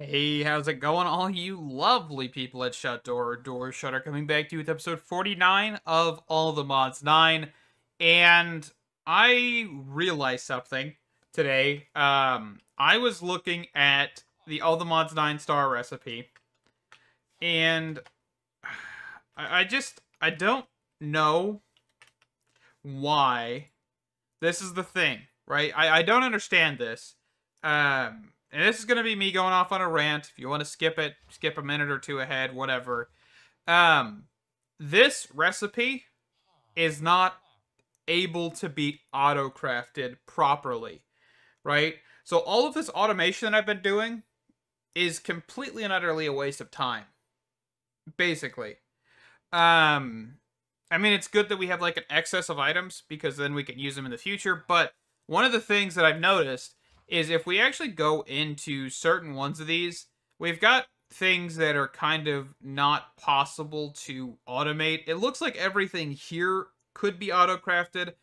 Hey, how's it going, all you lovely people at Shut Door Shutter, coming back to you with episode 49 of All the Mods 9, and I realized something today. I was looking at the All the Mods 9 star recipe, and I don't know why this is the thing, right? I don't understand this. And this is going to be me going off on a rant. If you want to skip it, skip a minute or two ahead, whatever. Um, this recipe is not able to be auto-crafted properly, right? So all of this automation that I've been doing is completely and utterly a waste of time, basically. Um, I mean, it's good that we have like an excess of items because then we can use them in the future, but one of the things that I've noticed is if we actually go into certain ones of these, we've got things that are kind of not possible to automate. It looks like everything here could be auto-crafted.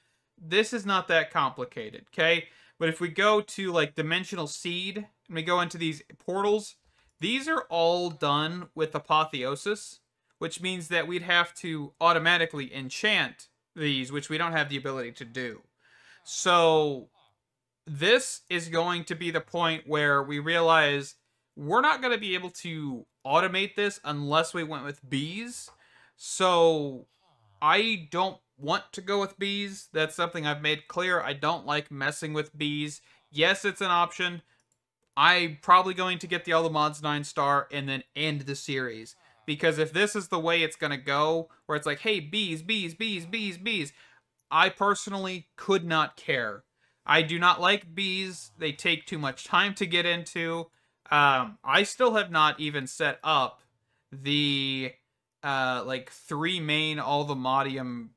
This is not that complicated, okay? But if we go to like Dimensional Seed and we go into these portals, these are all done with Apotheosis, which means that we'd have to automatically enchant these, which we don't have the ability to do. So this is going to be the point where we realize we're not going to be able to automate this unless we went with bees. So I don't want to go with bees. That's something I've made clear. I don't like messing with bees. Yes, it's an option. I'm probably going to get the All the Mods 9 star and then end the series. Because if this is the way it's going to go, where it's like, hey, bees, bees, bees, bees, bees, I personally could not care. I do not like bees. They take too much time to get into. I still have not even set up the like 3 main all the modium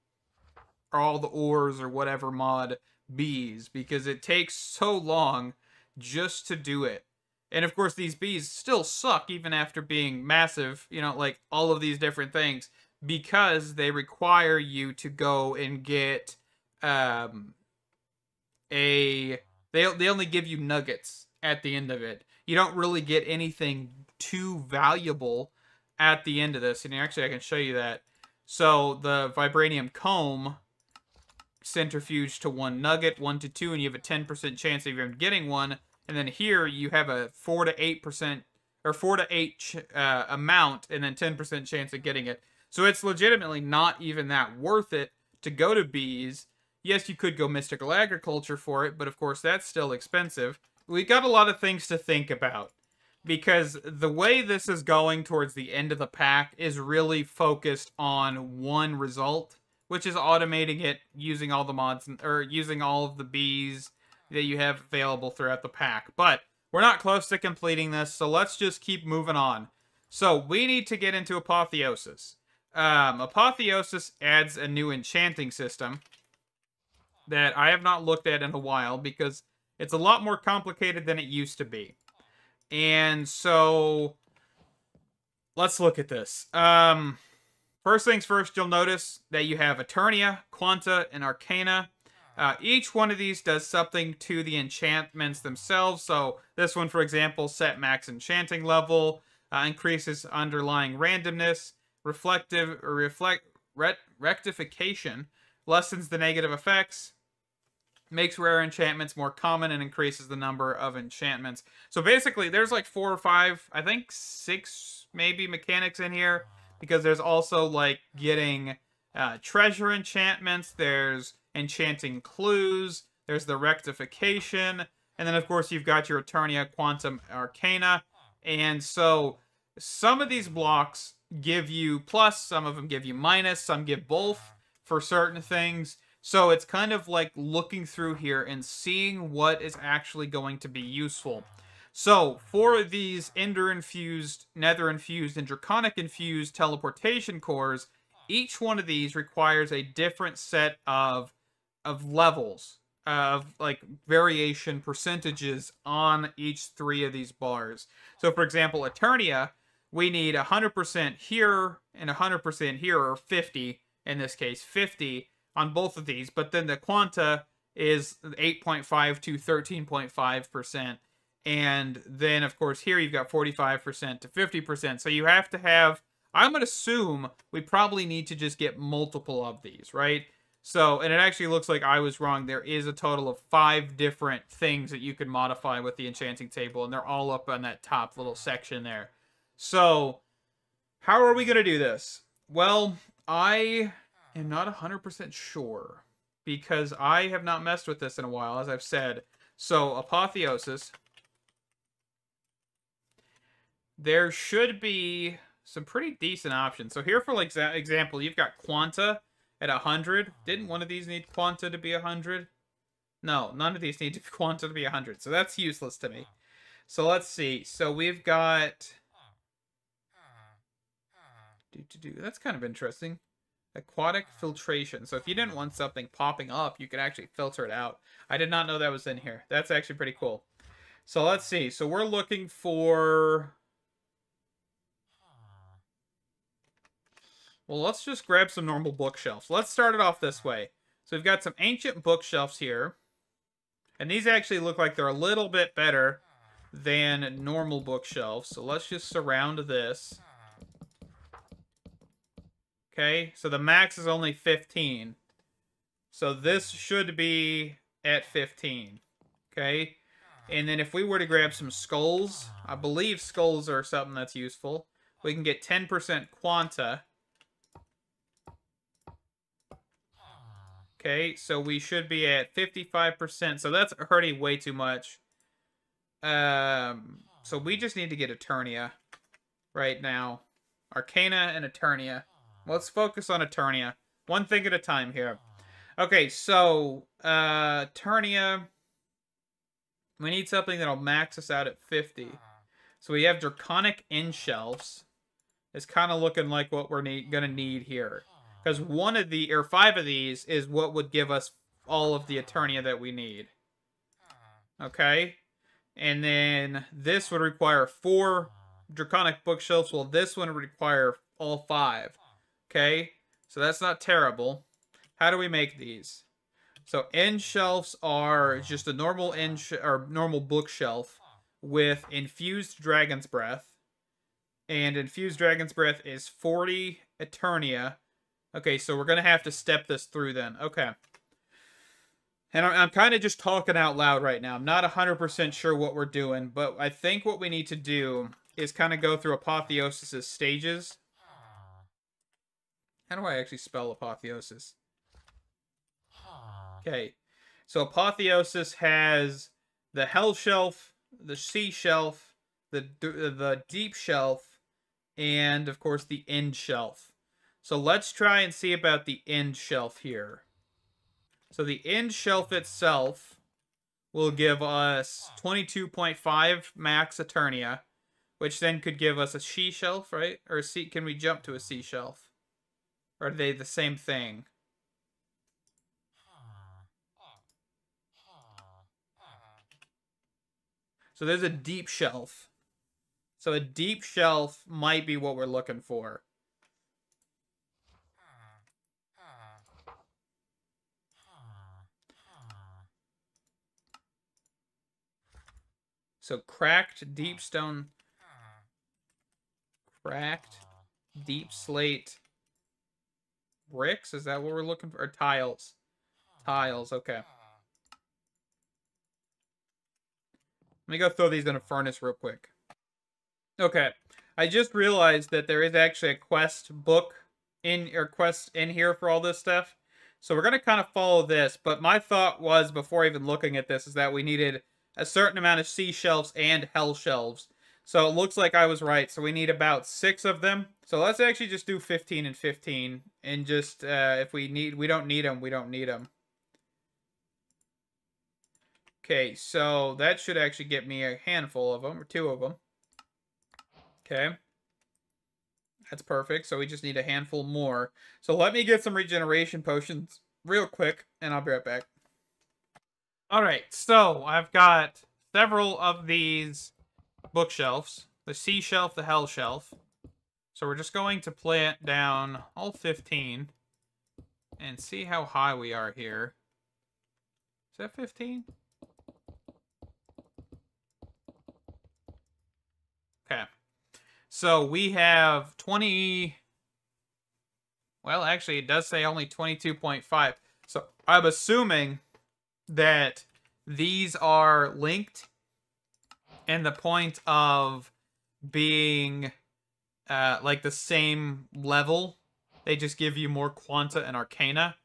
or all the ores or whatever mod bees because it takes so long just to do it. And of course these bees still suck even after being massive, you know, like all of these different things because they require you to go and get they only give you nuggets at the end of it. You don't really get anything too valuable at the end of this. And actually, I can show you that. So the vibranium comb centrifuge to 1 nugget, 1 to 2, and you have a 10% chance of even getting one. And then here you have a 4 to 8% or 4 to 8 amount, and then 10% chance of getting it. So it's legitimately not even that worth it to go to bees. Yes, you could go mystical agriculture for it, but of course that's still expensive. We got a lot of things to think about because the way this is going towards the end of the pack is really focused on one result, which is automating it using all the mods or using all of the bees that you have available throughout the pack. But we're not close to completing this, so let's just keep moving on. So we need to get into Apotheosis. Apotheosis adds a new enchanting system that I have not looked at in a while because it's a lot more complicated than it used to be. And so let's look at this. First things first, you'll notice that you have Eternia, Quanta, and Arcana. Each one of these does something to the enchantments themselves. So this one, for example, set max enchanting level, increases underlying randomness, rectification, lessens the negative effects, makes rare enchantments more common, and increases the number of enchantments. So basically, there's like 4 or 5, I think 6 maybe mechanics in here, because there's also like getting treasure enchantments, there's enchanting clues, there's the rectification, and then of course you've got your Eternia, Quantum, Arcana. And so some of these blocks give you plus, some of them give you minus, some give both for certain things. So it's kind of like looking through here and seeing what is actually going to be useful. So for these Ender-infused, Nether-infused, and Draconic-infused teleportation cores, each one of these requires a different set of levels, of like variation percentages on each 3 of these bars. So for example, Eternia, we need 100% here and 100% here, or 50 in this case, 50 on both of these, but then the Quanta is 8.5 to 13.5%. And then, of course, here you've got 45% to 50%. So you have to have, I'm going to assume we probably need to just get multiple of these, right? So, and it actually looks like I was wrong. There is a total of 5 different things that you can modify with the enchanting table, and they're all up on that top little section there. So, how are we going to do this? Well, I am not 100% sure, because I have not messed with this in a while, as I've said. So, Apotheosis. There should be some pretty decent options. So here, for like example, you've got Quanta at 100. Didn't one of these need Quanta to be 100? No, none of these need Quanta to be 100. So that's useless to me. So let's see. So we've got... That's kind of interesting. Aquatic filtration. So if you didn't want something popping up, you could actually filter it out. I did not know that was in here. That's actually pretty cool. So let's see. So we're looking for... Well, let's just grab some normal bookshelves. Let's start it off this way. So we've got some ancient bookshelves here. And these actually look like they're a little bit better than normal bookshelves. So let's just surround this. Okay, so the max is only 15. So this should be at 15. Okay, and then if we were to grab some skulls, I believe skulls are something that's useful. We can get 10% quanta. Okay, so we should be at 55%. So that's hurting way too much. So we just need to get Eternia right now. Arcana and Eternia. Let's focus on Eternia. One thing at a time here. Okay, so Eternia. We need something that'll max us out at 50. So we have Draconic End Shelves. It's kind of looking like what we're gonna need here. Because 5 of these is what would give us all of the Eternia that we need. Okay? And then this would require 4 Draconic bookshelves, while this one would require all 5. Okay? So that's not terrible. How do we make these? So end shelves are just a normal normal bookshelf with infused Dragon's Breath. And infused Dragon's Breath is 40 Eternia. Okay, so we're going to have to step this through then. Okay. And I'm kind of just talking out loud right now. I'm not 100% sure what we're doing, but I think what we need to do is kind of go through Apotheosis' stages. How do I actually spell Apotheosis? Okay. So Apotheosis has the Hell Shelf, the Sea Shelf, the Deep Shelf, and, of course, the End Shelf. So let's try and see about the end shelf here. So the end shelf itself will give us 22.5 max Eternia, which then could give us a she shelf, right? Or a sea, can we jump to a sea shelf? Or are they the same thing? So there's a deep shelf. So a deep shelf might be what we're looking for. So cracked deep stone, cracked deep slate bricks. Is that what we're looking for? Or tiles? Tiles. Okay. Let me go throw these in a furnace real quick. Okay. I just realized that there is actually a quest in here for all this stuff. So we're gonna kind of follow this. But my thought was, before even looking at this, is that we needed a certain amount of sea shelves and hell shelves. So it looks like I was right. So we need about 6 of them. So let's actually just do 15 and 15. And just, if we don't need them, we don't need them. Okay, so that should actually get me a handful of them, or 2 of them. Okay. That's perfect. So we just need a handful more. So let me get some regeneration potions real quick, and I'll be right back. Alright, so I've got several of these bookshelves. The sea shelf, the hell shelf. So we're just going to plant down all 15 and see how high we are here. Is that 15? Okay. So we have 20... Well, actually, it does say only 22.5. So I'm assuming that these are linked, and the point of being like the same level, they just give you more Quanta and Arcana,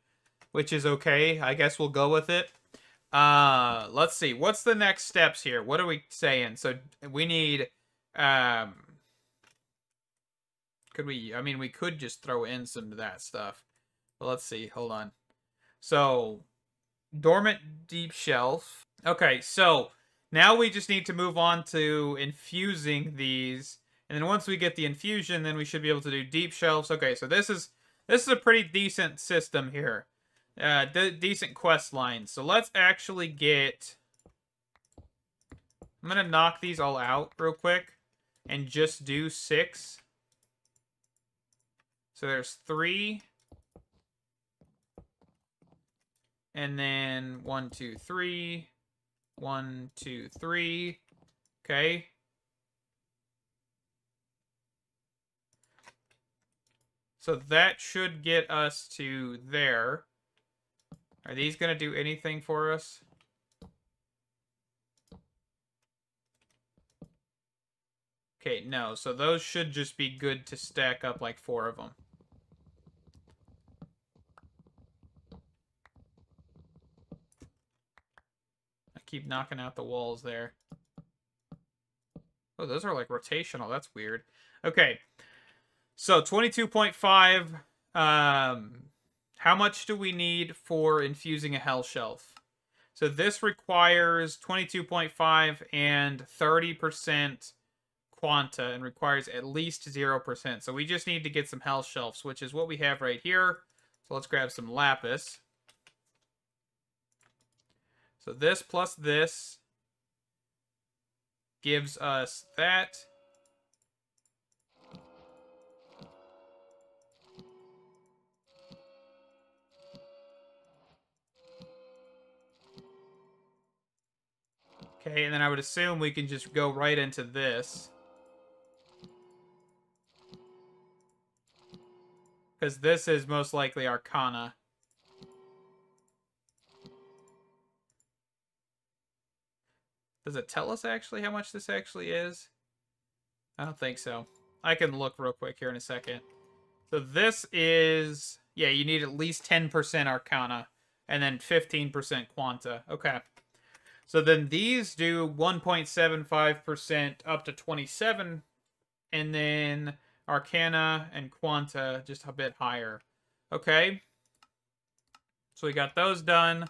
which is okay. I guess we'll go with it. Let's see. What's the next steps here? What are we saying? So we need, could we, I mean, we could just throw in some of that stuff. But let's see. Hold on. So, Dormant Deep Shelf. Okay, so now we just need to move on to infusing these. And then once we get the infusion, then we should be able to do deep shelves. Okay, so this is a pretty decent system here. Decent quest lines. So let's actually get... I'm going to knock these all out real quick and just do 6. So there's 3. And then 1, 2, 3. 1, 2, 3. Okay. So that should get us to there. Are these going to do anything for us? Okay, no. So those should just be good to stack up like 4 of them. I keep knocking out the walls there. Oh, those are like rotational. That's weird. Okay. So 22.5. How much do we need for infusing a Hell Shelf? So this requires 22.5 and 30% Quanta and requires at least 0%. So we just need to get some Hell Shelves, which is what we have right here. So let's grab some Lapis. So this plus this gives us that. Okay, and then I would assume we can just go right into this. Because this is most likely Arcana. Does it tell us actually how much this actually is? I don't think so. I can look real quick here in a second. So this is... Yeah, you need at least 10% Arcana. And then 15% Quanta. Okay. So then these do 1.75% up to 27. And then Arcana and Quanta just a bit higher. Okay. So we got those done.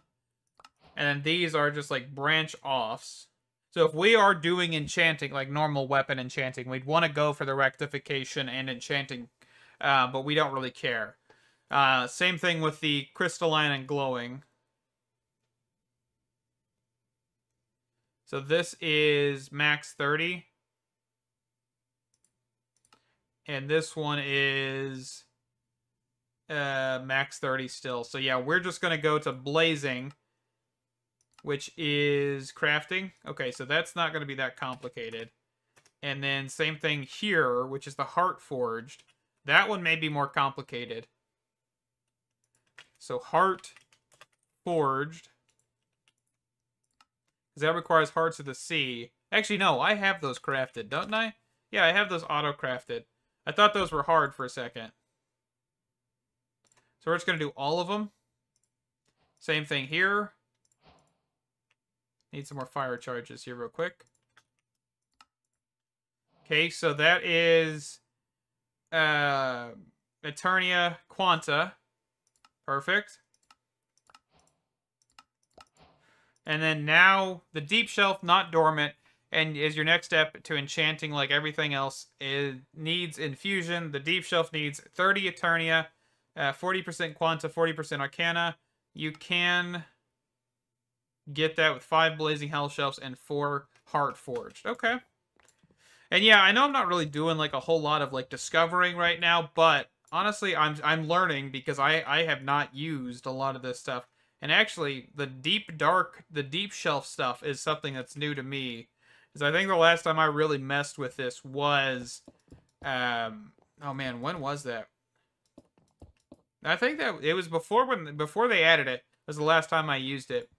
And then these are just like branch offs. So if we are doing enchanting, like normal weapon enchanting, we'd want to go for the rectification and enchanting, but we don't really care. Same thing with the crystalline and glowing. So this is max 30. And this one is max 30 still. So yeah, we're just going to go to blazing, which is crafting. Okay, so that's not going to be that complicated. And then same thing here, which is the heart forged. That one may be more complicated. So heart forged. Because that requires hearts of the sea. Actually, no, I have those crafted, don't I? Yeah, I have those auto-crafted. I thought those were hard for a second. So we're just going to do all of them. Same thing here. Need some more fire charges here real quick. Okay, so that is Eternia Quanta. Perfect. And then now the deep shelf, not dormant, and is your next step to enchanting like everything else. It needs infusion. The deep shelf needs 30 Eternia, 40% Quanta, 40% Arcana. You can get that with 5 Blazing Hell Shelves and 4 Heart Forged. Okay. And yeah, I know I'm not really doing like a whole lot of like discovering right now, but honestly, I'm learning because I have not used a lot of this stuff. And actually, the deep shelf stuff is something that's new to me. Because I think the last time I really messed with this was... oh man, when was that? I think that it was before they added it. Was the last time I used it.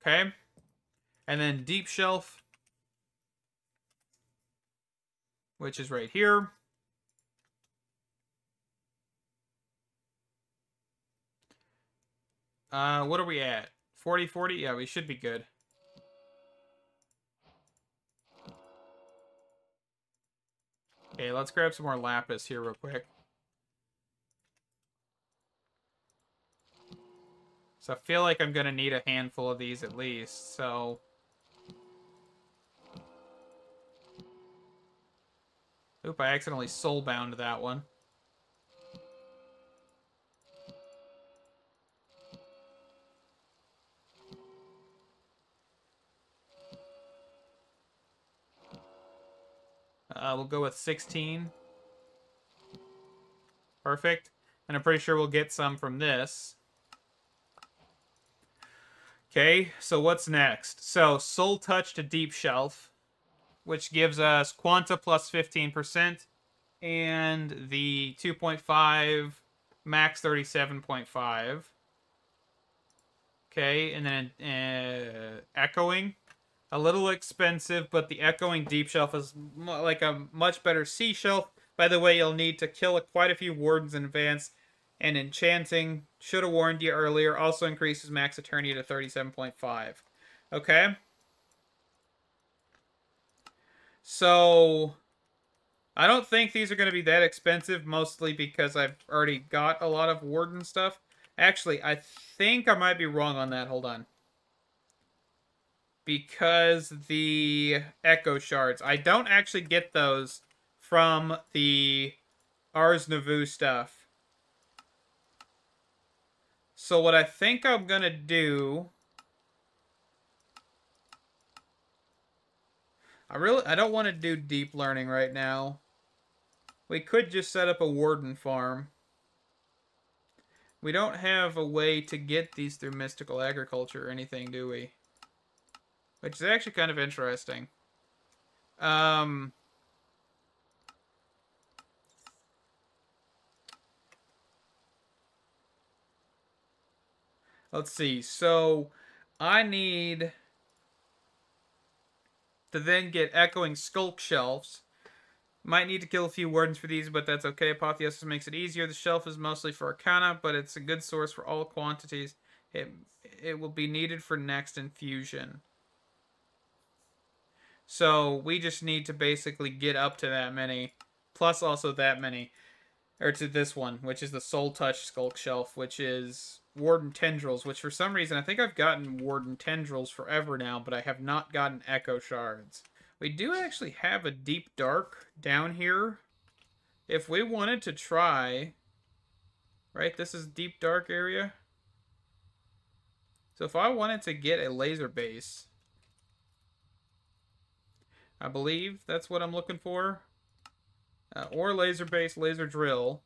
Okay. And then Deep Shelf, which is right here. What are we at? 40? Yeah, we should be good. Okay, let's grab some more lapis here real quick. So I feel like I'm going to need a handful of these at least, so... Oop, I accidentally soulbound that one. We'll go with 16. Perfect. And I'm pretty sure we'll get some from this. Okay, so what's next? So, Soul Touch to Deep Shelf, which gives us Quanta plus 15%, and the 2.5, max 37.5. Okay, and then Echoing. A little expensive, but the Echoing Deep Shelf is like a much better Sea Shelf. By the way, you'll need to kill quite a few wardens in advance. And Enchanting, should have warned you earlier, also increases max Eternity to 37.5. Okay? So, I don't think these are going to be that expensive, mostly because I've already got a lot of warden stuff. Actually, I think I might be wrong on that. Hold on. Because the Echo Shards, I don't actually get those from the Ars Nouveau stuff. So what I think I'm going to do... I don't want to do deep learning right now. We could just set up a warden farm. We don't have a way to get these through mystical agriculture or anything, do we? Which is actually kind of interesting. Let's see. So, I need to then get Echoing Skulk Shelves. Might need to kill a few wardens for these, but that's okay. Apotheosis makes it easier. The shelf is mostly for Arcana, but it's a good source for all quantities. It will be needed for next infusion. So we just need to basically get up to that many, plus also that many, or to this one, which is the Soul Touch Skulk Shelf, which is Warden Tendrils, which for some reason, I think I've gotten Warden Tendrils forever now, but I have not gotten Echo Shards. We do actually have a Deep Dark down here. If we wanted to try, right, this is Deep Dark area. So if I wanted to get a laser base, I believe that's what I'm looking for. Or laser base, laser drill.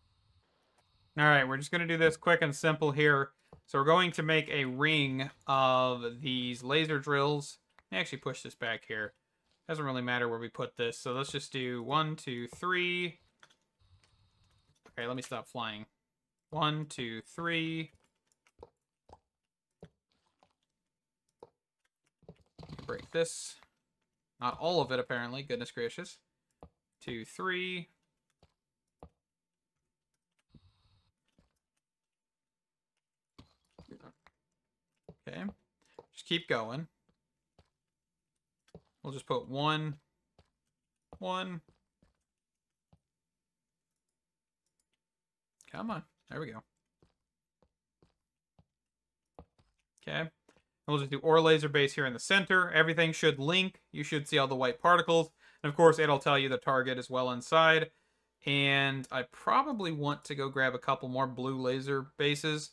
Alright, we're just going to do this quick and simple here. So we're going to make a ring of these laser drills. Let me actually push this back here. Doesn't really matter where we put this. So let's just do 1, 2, 3. Okay, let me stop flying. 1, 2, 3. Break this. Not all of it, apparently. Goodness gracious. 2, 3. Okay. Just keep going. We'll just put 1, 1. Come on. There we go. Okay. We'll just do Ore Laser Base here in the center. Everything should link. You should see all the white particles. And of course, it'll tell you the target as well inside. And I probably want to go grab a couple more blue laser bases.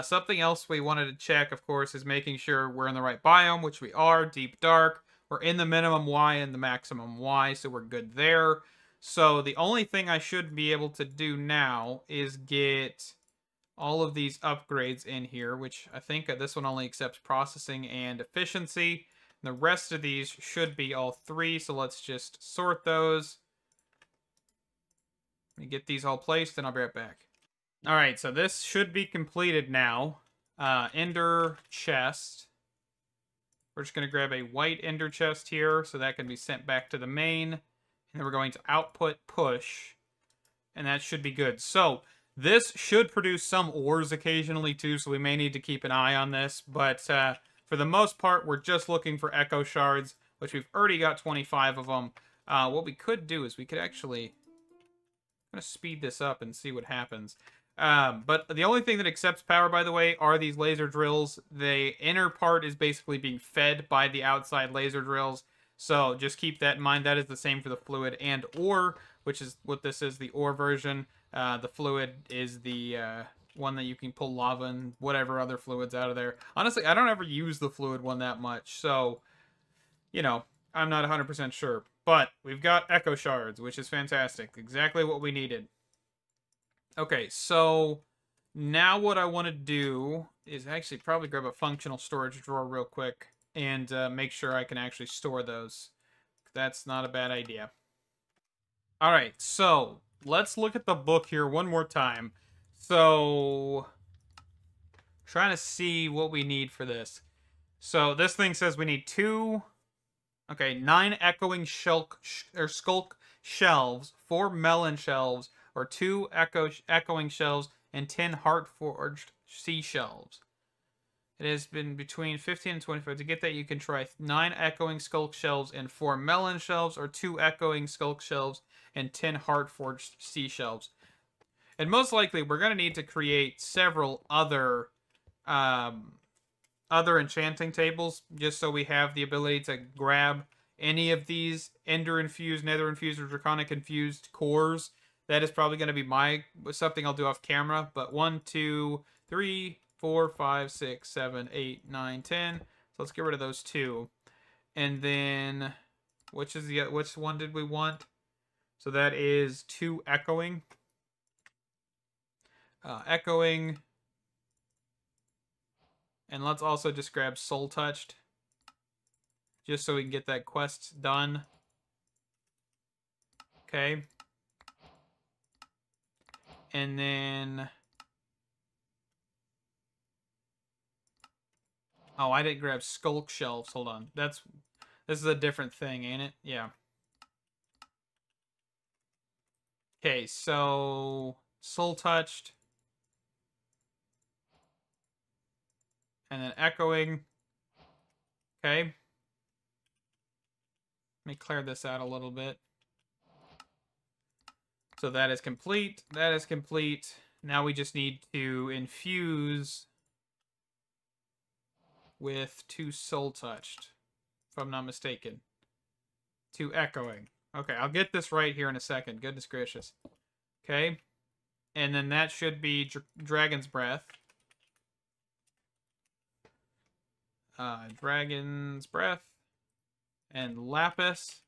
Something else we wanted to check, of course, is making sure we're in the right biome, which we are. Deep Dark. We're in the minimum Y and the maximum Y, so we're good there. So the only thing I should be able to do now is get all of these upgrades in here, which I think this one only accepts processing and efficiency. The rest of these should be all 3, so let's just sort those. Let me get these all placed, and I'll be right back. Alright, so this should be completed now. Ender chest. We're just going to grab a white ender chest here, so that can be sent back to the main. And then we're going to output push. And that should be good. So, this should produce some ores occasionally too, so we may need to keep an eye on this. But for the most part, we're just looking for echo shards, which we've already got 25 of them. What we could do is we could actually... I'm going to speed this up and see what happens. But the only thing that accepts power, by the way, are these laser drills. The inner part is basically being fed by the outside laser drills. So just keep that in mind. That is the same for the fluid and ore, which is what this is, the ore version. The fluid is the one that you can pull lava and whatever other fluids out of there. Honestly, I don't ever use the fluid one that much. So, you know, I'm not 100% sure. But we've got echo shards, which is fantastic. Exactly what we needed. Okay, so now what I want to do is actually probably grab a functional storage drawer real quick and make sure I can actually store those. That's not a bad idea. Alright, so let's look at the book here one more time. So, trying to see what we need for this. So this thing says we need 9 echoing skulk shelves, 4 melon shelves, or 2 echoing shelves, and 10 heart-forged sea shelves. It has been between 15 and 25. To get that, you can try 9 echoing skulk shelves and 4 melon shelves, or 2 echoing skulk shelves and 10 heart-forged sea shelves. And most likely, we're going to need to create several other enchanting tables, just so we have the ability to grab any of these ender-infused, nether-infused, or draconic-infused cores. That is probably going to be something I'll do off camera. But 1, 2, 3, 4, 5, 6, 7, 8, 9, 10. So let's get rid of those 2. And then, which one did we want? So that is 2 echoing. Echoing. And let's also just grab Soul Touched, just so we can get that quest done. Okay. And then... oh, I didn't grab Skulk Shelves. Hold on. This is a different thing, ain't it? Yeah. Okay, so... Soul Touched. And then Echoing. Okay. Let me clear this out a little bit. So that is complete. That is complete. Now we just need to infuse with 2 Soul Touched, if I'm not mistaken. 2 Echoing. Okay, I'll get this right here in a second. Goodness gracious. Okay. And then that should be Dragon's Breath. Dragon's Breath. And Lapis.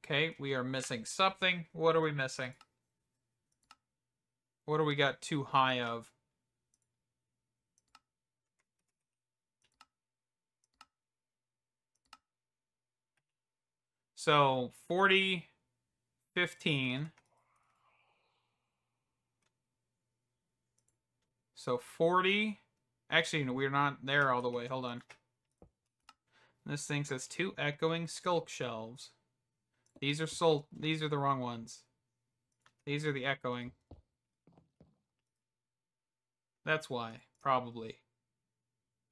Okay, we are missing something. What are we missing? What do we got too high of? So, 40, 15. So, 40. Actually, no, we're not there all the way. Hold on. This thing says 2 echoing skulk shelves. These are the wrong ones. These are the echoing. That's why, probably.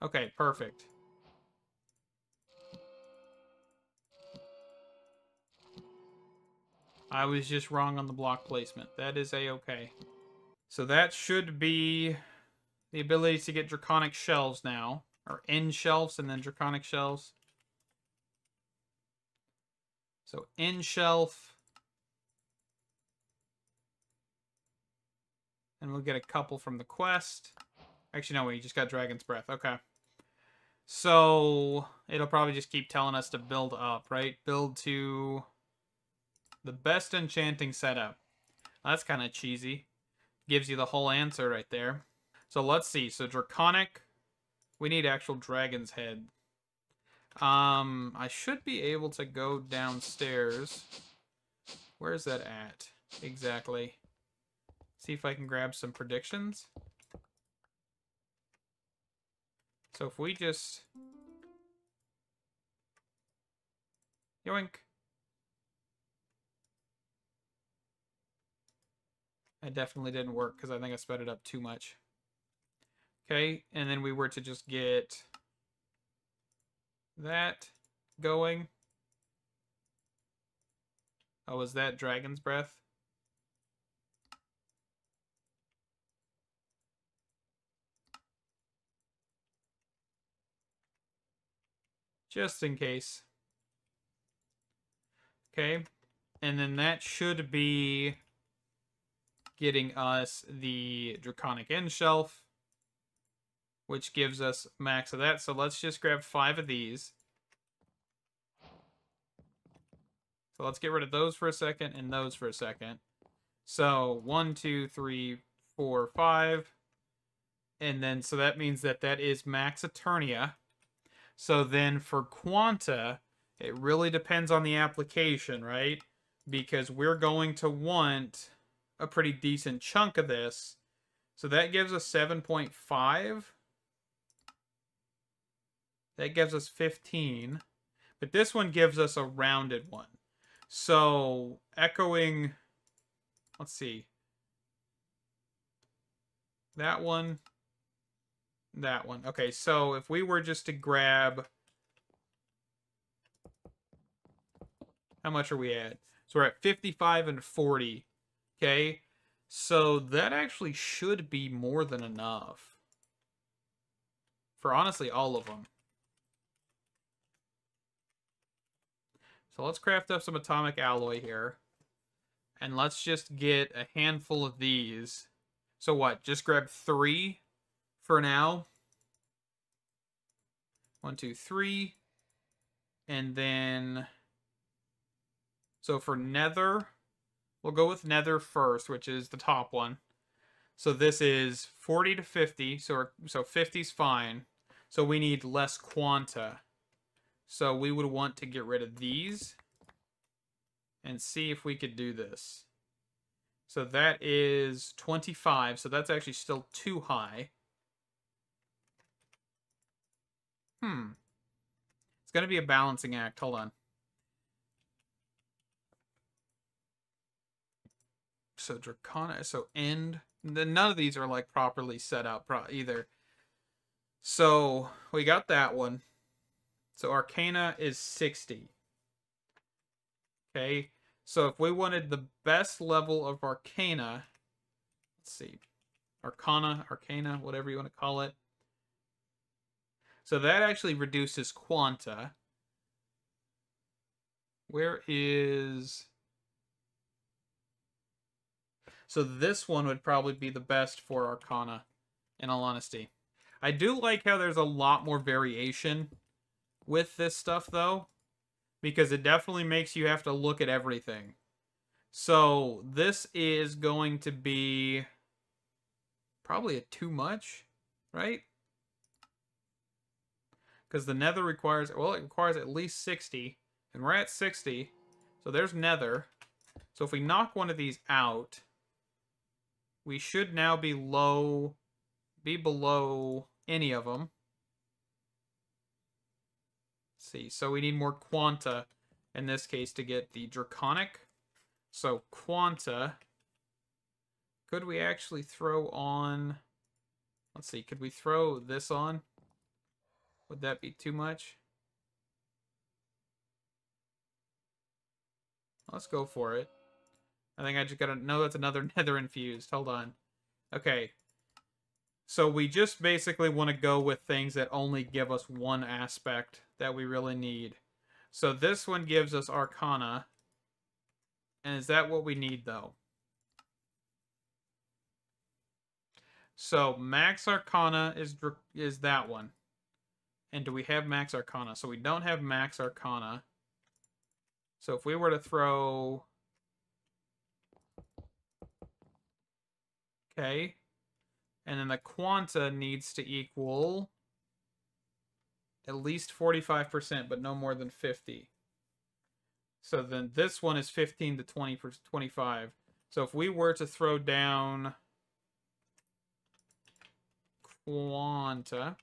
Okay, perfect. I was just wrong on the block placement. That is a-okay. So that should be the ability to get draconic shelves now. Or end shelves and then draconic shelves. So end shelf. And we'll get a couple from the quest. Actually, no, we just got Dragon's Breath. Okay. So it'll probably just keep telling us to build up, right? Build to the best enchanting setup. That's kind of cheesy. gives you the whole answer right there. So let's see. So Draconic, we need actual dragon's head. I should be able to go downstairs. Where's that at? Exactly. See if I can grab some predictions. So if we just... Yoink. That definitely didn't work because I think I sped it up too much. Okay, and then we were to just get that going. Oh, was that Dragon's Breath? Just in case. Okay, and then that should be getting us the Draconic End Shelf, which gives us max of that. So let's just grab 5 of these. So let's get rid of those for a second and those for a second. So 1, 2, 3, 4, 5. And then, so that means that that is max Eternia. So then for Quanta, it really depends on the application, right? Because we're going to want a pretty decent chunk of this. So that gives us 7.5. That gives us 15. But this one gives us a rounded one. So echoing, let's see. That one. That one. Okay, so if we were just to grab... How much are we at? So we're at 55 and 40. Okay, so that actually should be more than enough. For honestly, all of them. So let's craft up some atomic alloy here. And let's just get a handful of these. So what? Just grab 3 for now. 1, 2, 3. And then... So for nether, we'll go with nether first, which is the top one. So this is 40 to 50. So 50's fine. So we need less quanta. So we would want to get rid of these and see if we could do this. So that is 25. So that's actually still too high. It's going to be a balancing act. Hold on. So Dracona, so end. None of these are like properly set up either. So we got that one. So Arcana is 60. Okay. So if we wanted the best level of Arcana, let's see. Arcana, whatever you want to call it. So that actually reduces Quanta. Where is... So this one would probably be the best for Arcana, in all honesty. I do like how there's a lot more variation with this stuff, though, because it definitely makes you have to look at everything. So this is going to be probably a too much, right? Because the nether requires, well, it requires at least 60, and we're at 60, so there's nether. So if we knock one of these out, we should now be below any of them. Let's see, so we need more quanta in this case to get the draconic. So quanta, could we actually throw on, let's see, could we throw this on? Would that be too much? Let's go for it. I think I just gotta know that's another nether infused. Hold on. Okay. So we just basically want to go with things that only give us one aspect that we really need. So this one gives us Arcana. And is that what we need, though? So max Arcana is that one. And do we have max Arcana? So we don't have max Arcana. So if we were to throw... Okay. And then the quanta needs to equal at least 45%, but no more than 50. So then this one is 15 to 25. So if we were to throw down quanta,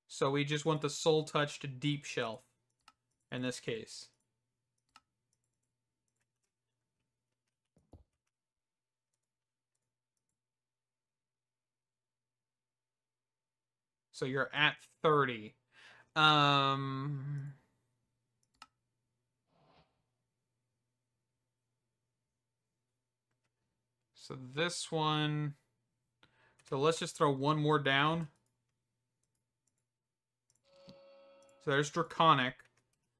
so we just want the soul touch to deep shelf in this case. So you're at 30. So this one. So let's just throw one more down. So there's Draconic.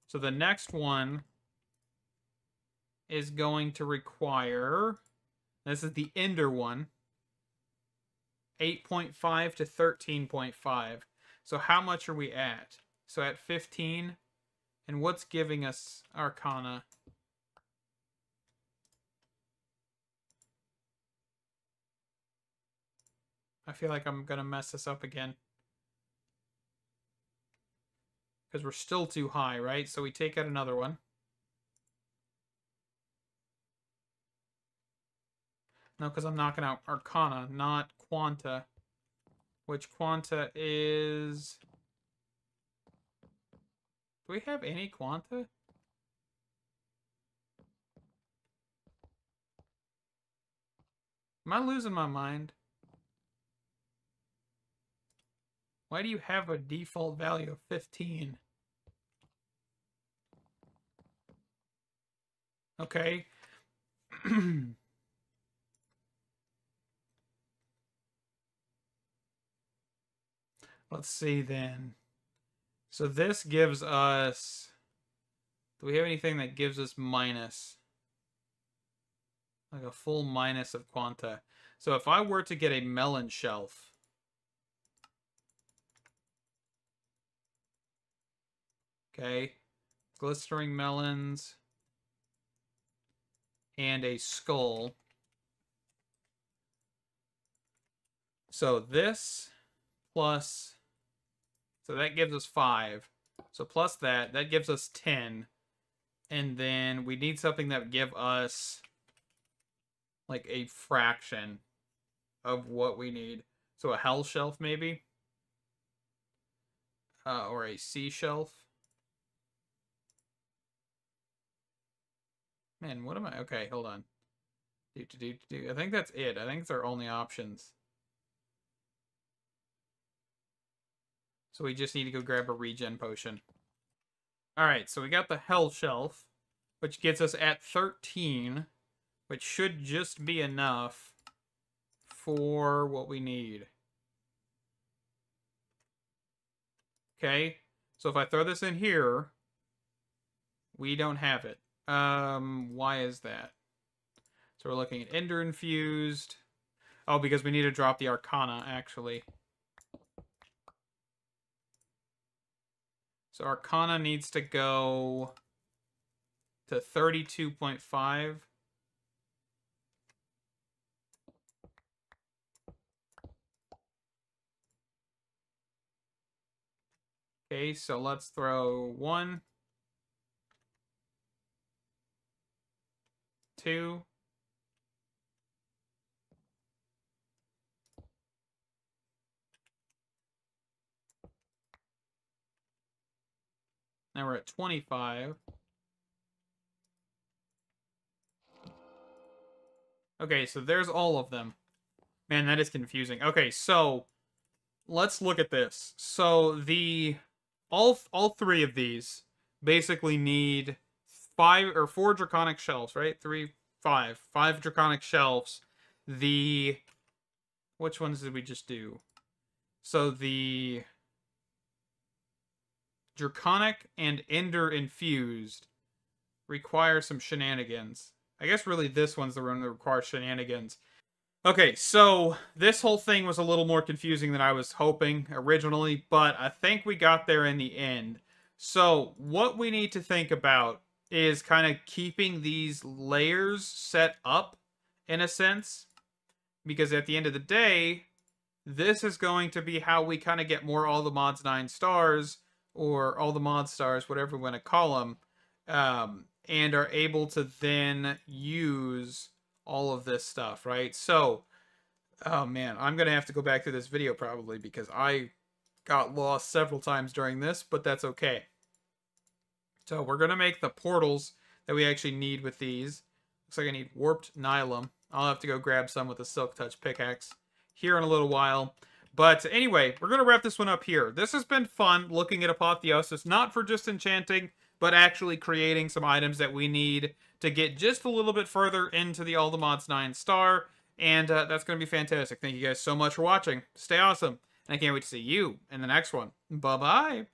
So the next one is going to require, this is the Ender one, 8.5 to 13.5. So how much are we at? So at 15. And what's giving us Arcana? I feel like I'm going to mess this up again. Because we're still too high, right? So we take out another one. No, because I'm knocking out Arcana, not Quanta. Which Quanta is... Do we have any Quanta? Am I losing my mind? Why do you have a default value of 15? Okay. Let's see then. So this gives us... Do we have anything that gives us minus? Like a full minus of Quanta. So if I were to get a melon shelf... Okay. Glistering melons. And a skull. So this plus... So that gives us 5. So plus that gives us 10. And then we need something that would give us like a fraction of what we need. So a hell shelf maybe? Or a sea shelf. Man, what am I? Okay, hold on. I think that's it. I think it's our only options. So we just need to go grab a regen potion. Alright, so we got the hell shelf, which gets us at 13, which should just be enough for what we need. Okay, so if I throw this in here, we don't have it. Why is that? So we're looking at Ender Infused. Oh, because we need to drop the Arcana, actually. So Arcana needs to go to 32.5. Okay, so let's throw 1, 2. Now we're at 25. Okay, so there's all of them. Man, that is confusing. Okay, so let's look at this. So the all 3 of these basically need 5 or 4 draconic shelves, right? 5 draconic shelves. Which ones did we just do? So the Draconic and Ender Infused require some shenanigans. I guess really this one's the one that requires shenanigans. Okay, so this whole thing was a little more confusing than I was hoping originally, but I think we got there in the end. So what we need to think about is kind of keeping these layers set up in a sense, because at the end of the day, this is going to be how we kind of get more all the mods 9 stars, or all the mod stars, whatever we want to call them, and are able to then use all of this stuff, right? So, oh man, I'm going to have to go back to this video probably because I got lost several times during this, but that's okay. So we're going to make the portals that we actually need with these. Looks like I need warped nylon. I'll have to go grab some with a silk touch pickaxe here in a little while. But anyway, we're going to wrap this one up here. This has been fun looking at Apotheosis, not for just enchanting, but actually creating some items that we need to get just a little bit further into the All the Mods 9 star. And that's going to be fantastic. Thank you guys so much for watching. Stay awesome. And I can't wait to see you in the next one. Bye-bye.